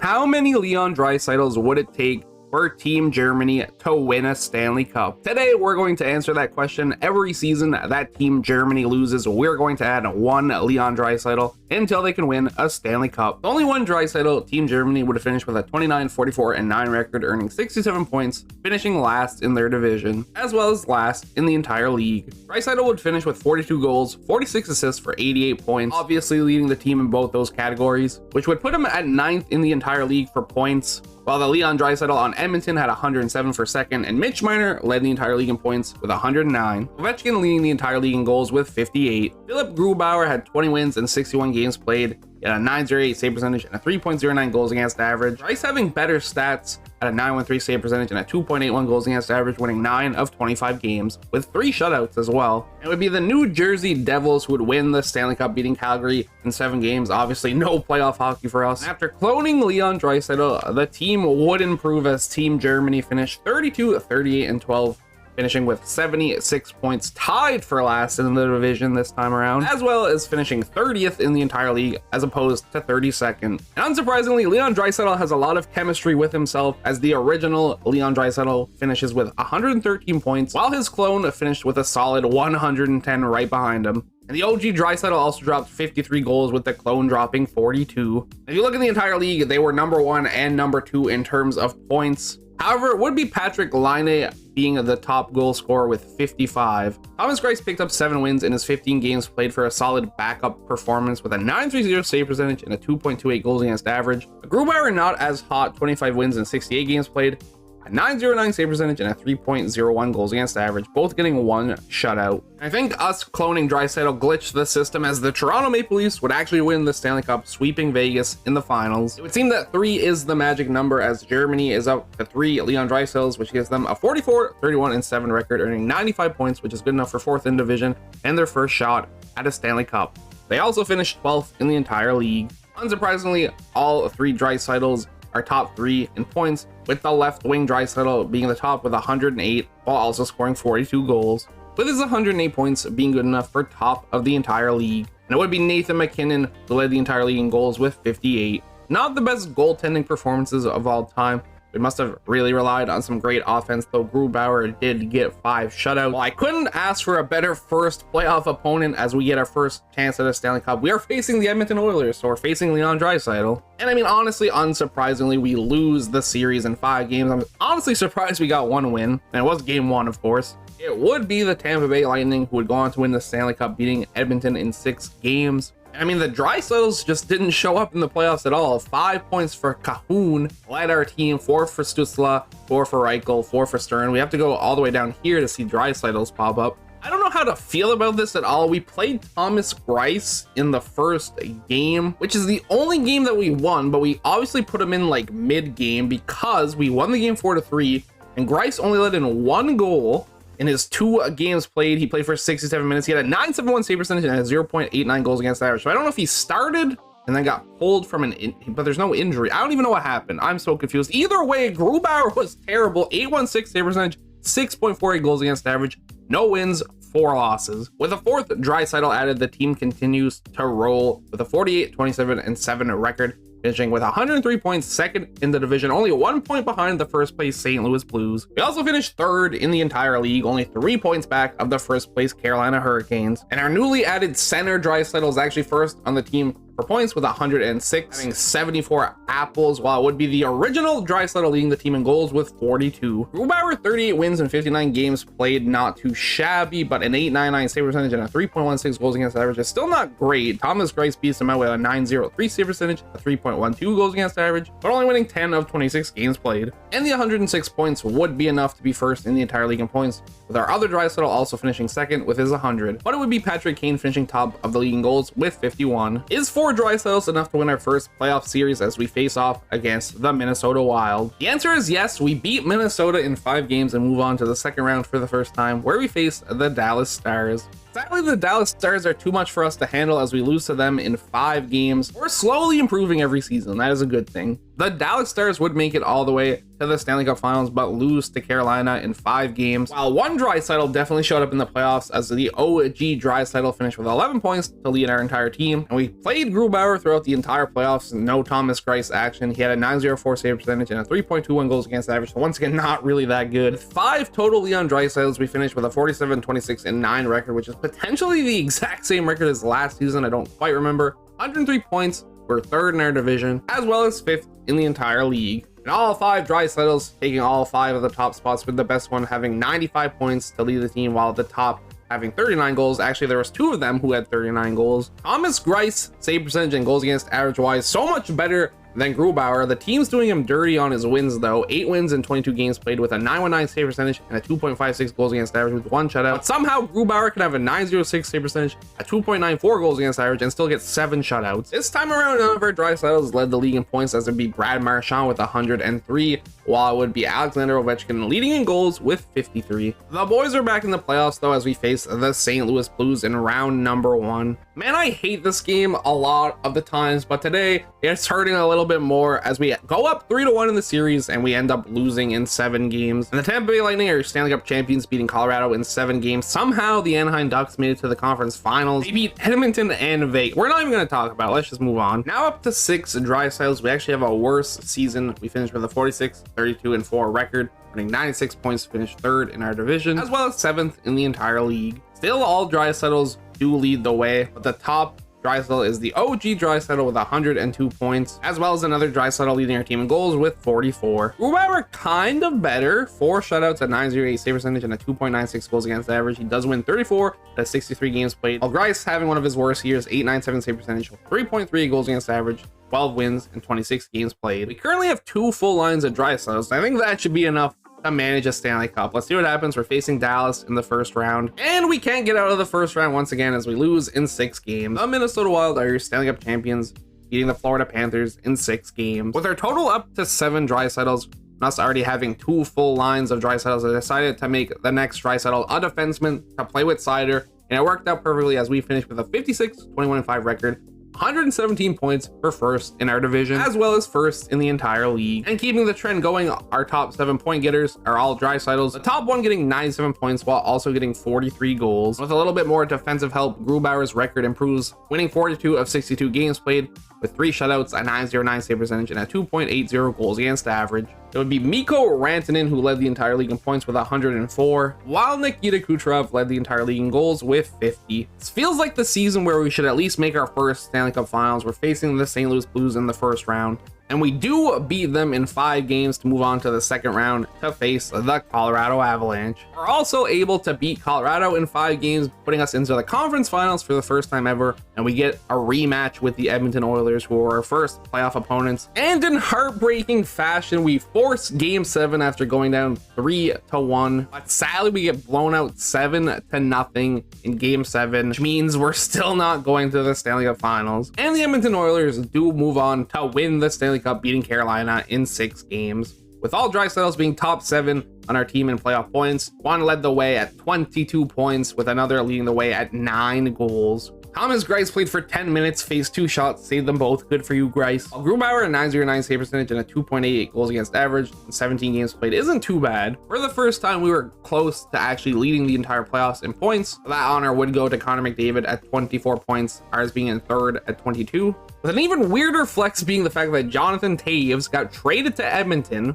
how many Leon Draisaitls would it take for Team Germany to win a Stanley Cup? Today, we're going to answer that question. Every season that Team Germany loses, we're going to add one Leon Draisaitl until they can win a Stanley Cup. Only one Draisaitl, Team Germany would have finished with a 29, 44, and 9 record, earning 67 points, finishing last in their division, as well as last in the entire league. Draisaitl would finish with 42 goals, 46 assists for 88 points, obviously leading the team in both those categories, which would put him at 9th in the entire league for points, while the Leon Draisaitl on Edmonton had 107 for second, and Mitch Marner led the entire league in points with 109. Ovechkin leading the entire league in goals with 58. Philip Grubauer had 20 wins and 61 games played. He had a .908 save percentage and a 3.09 goals against average. Rice having better stats at a .913 save percentage and a 2.81 goals against average, winning 9 of 25 games with 3 shutouts as well. It would be the New Jersey Devils who would win the Stanley Cup, beating Calgary in 7 games. Obviously, no playoff hockey for us. And after cloning Leon Draisaitl, the team would improve as Team Germany finished 32, 38, and 12. Finishing with 76 points, tied for last in the division this time around, as well as finishing 30th in the entire league as opposed to 32nd. And unsurprisingly, Leon Draisaitl has a lot of chemistry with himself, as the original Leon Draisaitl finishes with 113 points, while his clone finished with a solid 110 right behind him. And the OG Draisaitl also dropped 53 goals, with the clone dropping 42. If you look at the entire league, they were number 1 and number 2 in terms of points. However, it would be Patrick Laine being the top goal scorer with 55. Thomas Greiss picked up 7 wins in his 15 games played for a solid backup performance with a .930 save percentage and a 2.28 goals against average. Grubauer not as hot, 25 wins in 68 games played, a .909 save percentage and a 3.01 goals against average, both getting 1 shutout. I think us cloning Draisaitl glitched the system, as the Toronto Maple Leafs would actually win the Stanley Cup, sweeping Vegas in the finals. It would seem that 3 is the magic number, as Germany is up to 3 Leon Draisaitls, which gives them a 44, 31, and 7 record, earning 95 points, which is good enough for 4th in division and their first shot at a Stanley Cup. They also finished 12th in the entire league. Unsurprisingly, all 3 Draisaitls are top 3 in points, with the left wing Draisaitl being the top with 108, while also scoring 42 goals, with his 108 points being good enough for top of the entire league. And it would be Nathan MacKinnon who led the entire league in goals with 58. Not the best goaltending performances of all time. We must have really relied on some great offense, though Grubauer did get 5 shutouts. Well, I couldn't ask for a better first playoff opponent as we get our first chance at a Stanley Cup. We are facing the Edmonton Oilers, so we're facing Leon Draisaitl. And I mean, honestly, unsurprisingly, we lose the series in 5 games. I'm honestly surprised we got 1 win, and it was game 1, of course. It would be the Tampa Bay Lightning who would go on to win the Stanley Cup, beating Edmonton in 6 games. I mean, the Draisaitls just didn't show up in the playoffs at all. 5 points for Cahoon led our team, 4 for Stützle, 4 for Reichel, 4 for Stern. We have to go all the way down here to see Draisaitls pop up. I don't know how to feel about this at all. We played Thomas Greiss in the first game, which is the only game that we won, but we obviously put him in like mid-game because we won the game 4-3, and Greiss only led in 1 goal. In his 2 games played, he played for 67 minutes. He had a .971 save percentage and a 0.89 goals against average. So I don't know if he started and then got pulled from but there's no injury. I don't even know what happened. I'm so confused. Either way, Grubauer was terrible. 816 save percentage, 6.48 goals against average, no wins, 4 losses. With a 4th Draisaitl added, the team continues to roll with a 48, 27, and 7 record, finishing with 103 points, 2nd in the division, only 1 point behind the first place St. Louis Blues. We also finished 3rd in the entire league, only 3 points back of the first place Carolina Hurricanes. And our newly added center Draisaitl is actually 1st on the team for points with 106, having 74 apples, while it would be the original Draisaitl leading the team in goals with 42. Grubauer, 38 wins in 59 games played, not too shabby, but an .899 save percentage and a 3.16 goals against average is still not great. Thomas Greiss beats him out with a .903 save percentage, a 3.12 goals against average, but only winning 10 of 26 games played. And the 106 points would be enough to be 1st in the entire league in points, with our other Draisaitl also finishing 2nd with his 100. But it would be Patrick Kane finishing top of the league in goals with 51. Is 4 Draisaitls enough to win our first playoff series as we face off against the Minnesota Wild? The answer is yes. We beat Minnesota in 5 games and move on to the 2nd round for the first time, where we face the Dallas Stars. Sadly, the Dallas Stars are too much for us to handle as we lose to them in 5 games. We're slowly improving every season. That is a good thing. The Dallas Stars would make it all the way to the Stanley Cup Finals, but lose to Carolina in 5 games. While one Draisaitl definitely showed up in the playoffs, as the OG Draisaitl finished with 11 points to lead our entire team. And we played Grubauer throughout the entire playoffs. No Thomas Greiss action. He had a .904 save percentage and a 3.21 goals against average. So once again, not really that good. With 5 total Leon Draisaitls, we finished with a 47, 26, and 9 record, which is potentially the exact same record as last season. I don't quite remember. 103 points. We're 3rd in our division, as well as 5th in the entire league. And all 5 Draisaitls taking all 5 of the top spots, with the best one having 95 points to lead the team, while the top having 39 goals. Actually, there was 2 of them who had 39 goals. Thomas Greiss, save percentage and goals against average wise, so much better than Grubauer. The team's doing him dirty on his wins though. 8 wins in 22 games played with a 919 save percentage and a 2.56 goals against average with 1 shutout. But somehow Grubauer can have a 906 save percentage, a 2.94 goals against average, and still get 7 shutouts. This time around, none of our Draisaitls led the league in points, as it'd be Brad Marchand with 103, while it would be Alexander Ovechkin leading in goals with 53. The boys are back in the playoffs though, as we face the St. Louis Blues in round number 1. Man, I hate this game a lot of the times, but today it's hurting a little bit more as we go up 3-1 in the series and we end up losing in 7 games. And the Tampa Bay Lightning are Stanley Cup champions, beating Colorado in 7 games. Somehow the Anaheim Ducks made it to the conference finals. They beat Edmonton and Vegas. We're not even going to talk about it. Let's just move on. Now up to 6 Draisaitls. We actually have a worse season. We finished with a 46, 32, and 4 record, earning 96 points to finish 3rd in our division, as well as 7th in the entire league. Still, all Draisaitls do lead the way, but the top Draisaitl is the OG Draisaitl with 102 points, as well as another Draisaitl leading our team in goals with 44. Grubauer kind of better, 4 shutouts, a 908 save percentage, and a 2.96 goals against average. He does win 34 out of 63 games played, while Greiss having one of his worst years, 897 save percentage, 3.3 goals against average, 12 wins and 26 games played. We currently have 2 full lines of Draisaitls. I think that should be enough to manage a Stanley Cup. Let's see what happens. We're facing Dallas in the first round, and we can't get out of the first round once again as we lose in 6 games. The Minnesota Wild are your Stanley Cup champions, beating the Florida Panthers in 6 games. With our total up to 7 Draisaitls, us already having 2 full lines of Draisaitls, I decided to make the next Draisaitl a defenseman to play with Sider, and it worked out perfectly as we finished with a 56, 21, and 5 record. 117 points for 1st in our division, as well as 1st in the entire league. And keeping the trend going, our top 7 point getters are all Draisaitls. The top one getting 97 points while also getting 43 goals. With a little bit more defensive help, Grubauer's record improves, winning 42 of 62 games played with 3 shutouts, a 909 save percentage, and a 2.80 goals against average. It would be Mikko Rantanen who led the entire league in points with 104, while Nikita Kucherov led the entire league in goals with 50. This feels like the season where we should at least make our first Stanley Cup Finals. We're facing the St. Louis Blues in the first round, and we do beat them in 5 games to move on to the second round to face the Colorado Avalanche. We're also able to beat Colorado in 5 games, putting us into the conference finals for the first time ever, and we get a rematch with the Edmonton Oilers, who were our first playoff opponents. And in heartbreaking fashion, we force game 7 after going down 3-1, but sadly we get blown out 7-0 in game 7, which means we're still not going to the Stanley Cup Finals. And the Edmonton Oilers do move on to win the Stanley Cup, beating Carolina in 6 games. With all Draisaitls being top 7 on our team in playoff points, one led the way at 22 points, with another leading the way at 9 goals. Thomas Greiss played for 10 minutes, faced 2 shots, saved them both. Good for you, Greiss. Grubauer, a 909 save percentage and a 2.88 goals against average in 17 games played isn't too bad. For the first time, we were close to actually leading the entire playoffs in points. That honor would go to Connor McDavid at 24 points, ours being in 3rd at 22. With an even weirder flex being the fact that Jonathan Toews got traded to Edmonton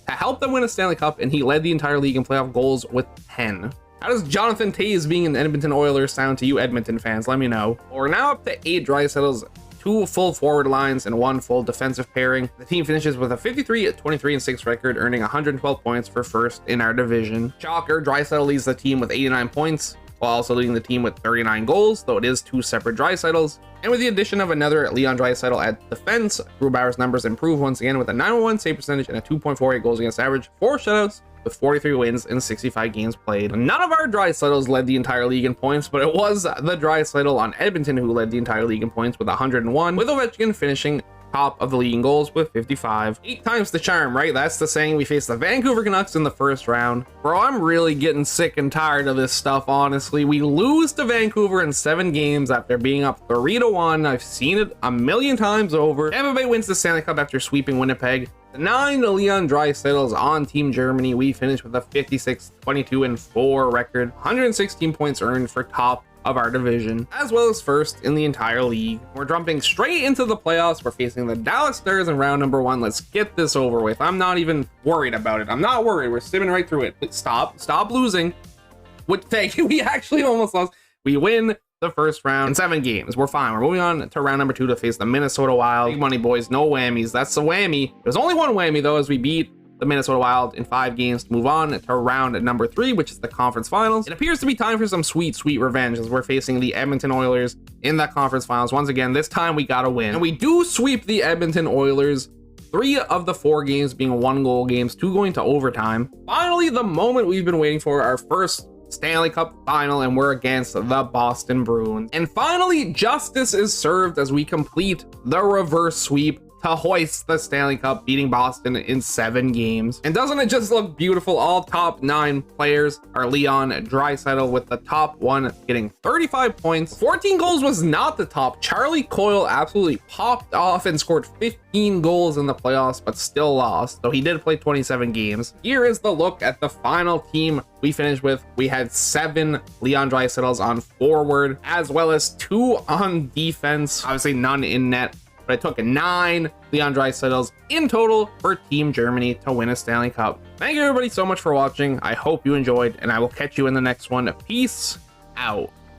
to help them win a Stanley Cup, and he led the entire league in playoff goals with 10. How does Jonathan Toews being an Edmonton Oilers sound to you Edmonton fans? Let me know. We're now up to 8 Draisaitls, 2 full forward lines, and 1 full defensive pairing. The team finishes with a 53, 23, and 6 record, earning 112 points for 1st in our division. Shocker, Draisaitl leads the team with 89 points, while also leading the team with 39 goals, though it is 2 separate Draisaitls. And with the addition of another Leon Draisaitl at defense, Grubauer's numbers improve once again with a 901 save percentage and a 2.48 goals against average, 4 shutouts, with 43 wins in 65 games played. None of our Draisaitls led the entire league in points, but it was the Draisaitl on Edmonton who led the entire league in points with 101, with Ovechkin finishing top of the league in goals with 55. 8 times the charm, right? That's the saying. We face the Vancouver Canucks in the first round. Bro, I'm really getting sick and tired of this stuff, honestly. We lose to Vancouver in 7 games after being up 3-1. I've seen it a million times over. Tampa Bay wins the Stanley Cup after sweeping Winnipeg. 9 to Leon Draisaitls on Team Germany. We finished with a 56-22-4 record. 116 points earned for top of our division, as well as first in the entire league. We're jumping straight into the playoffs. We're facing the Dallas Stars in round number 1. Let's get this over with. I'm not even worried about it. I'm not worried. We're simming right through it. But stop losing. Thank you. We actually almost lost. We win the first round in 7 games. We're fine. We're moving on to round number 2 to face the Minnesota Wild. Big money, boys. No whammies. That's the whammy. There's only one whammy, though, as we beat the Minnesota Wild in 5 games to move on to round number 3, which is the conference finals. It appears to be time for some sweet revenge as we're facing the Edmonton Oilers in the conference finals. Once again, this time we gotta win. And we do sweep the Edmonton Oilers. 3 of the 4 games being 1-goal games, 2 going to overtime. Finally, the moment we've been waiting for, our first Stanley Cup final, and we're against the Boston Bruins. And finally, justice is served as we complete the reverse sweep to hoist the Stanley Cup, beating Boston in 7 games. And doesn't it just look beautiful? All top 9 players are Leon Draisaitl, with the top 1 getting 35 points. 14 goals was not the top. Charlie Coyle absolutely popped off and scored 15 goals in the playoffs, but still lost. So he did play 27 games. Here is the look at the final team we finished with. We had 7 Leon Draisaitls on forward, as well as 2 on defense. Obviously none in net, but it took 9 Leon Draisaitls in total for Team Germany to win a Stanley Cup. Thank you everybody so much for watching. I hope you enjoyed, and I will catch you in the next one. Peace out.